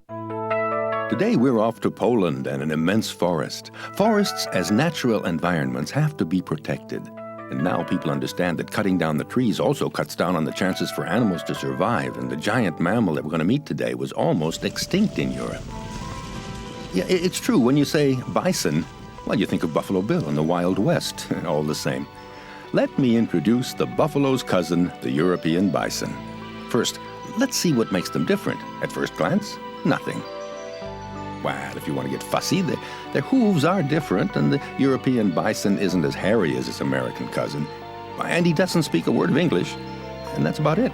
Today we're off to Poland and an immense forest. Forests as natural environments have to be protected. And now people understand that cutting down the trees also cuts down on the chances for animals to survive, and the giant mammal that we're going to meet today was almost extinct in Europe. Yeah, it's true. When you say bison, well, you think of Buffalo Bill in the Wild West, all the same. Let me introduce the buffalo's cousin, the European bison. First, let's see what makes them different. At first glance, nothing. Well, if you want to get fussy, their hooves are different, and the European bison isn't as hairy as his American cousin. And he doesn't speak a word of English, and that's about it.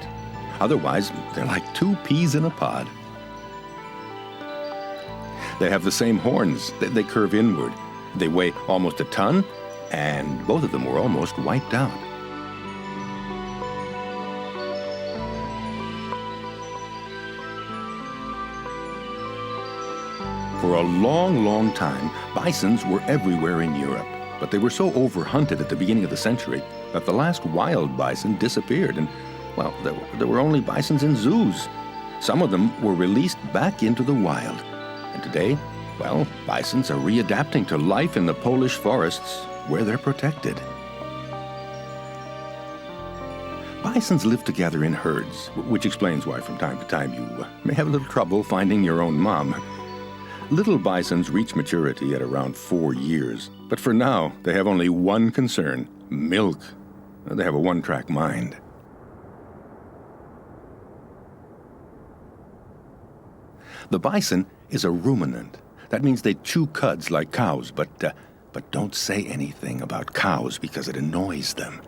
Otherwise, they're like two peas in a pod. They have the same horns. They curve inward. They weigh almost a ton, and both of them were almost wiped out. For a long, long time, bisons were everywhere in Europe, but they were so overhunted at the beginning of the century that the last wild bison disappeared, and, well, there were only bisons in zoos. Some of them were released back into the wild, and today, well, bisons are readapting to life in the Polish forests where they're protected. Bisons live together in herds, which explains why from time to time you may have a little trouble finding your own mom. Little bisons reach maturity at around 4 years, but for now, they have only one concern: milk. They have a one-track mind. The bison is a ruminant. That means they chew cuds like cows, but don't say anything about cows because it annoys them.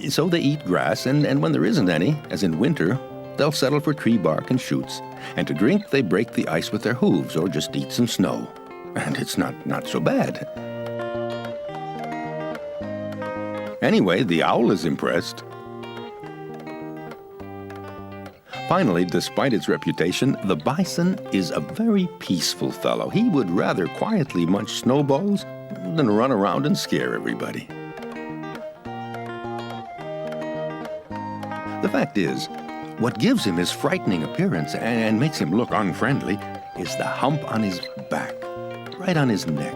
So they eat grass, and when there isn't any, as in winter, they'll settle for tree bark and shoots. And to drink, they break the ice with their hooves or just eat some snow. And it's not so bad. Anyway, the owl is impressed. Finally, despite its reputation, the bison is a very peaceful fellow. He would rather quietly munch snowballs than run around and scare everybody. The fact is, what gives him his frightening appearance and makes him look unfriendly is the hump on his back, right on his neck.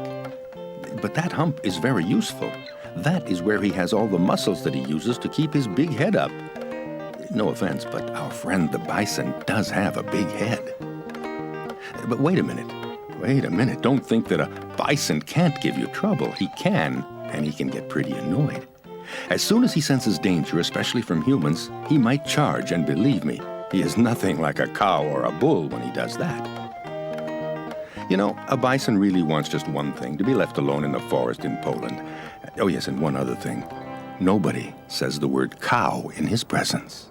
But that hump is very useful. That is where he has all the muscles that he uses to keep his big head up. No offense, but our friend the bison does have a big head. But wait a minute. Don't think that a bison can't give you trouble. He can, and he can get pretty annoyed. As soon as he senses danger, especially from humans, he might charge, and believe me, he is nothing like a cow or a bull when he does that. You know, a bison really wants just one thing: to be left alone in the forest in Poland. Oh yes, and one other thing. Nobody says the word cow in his presence.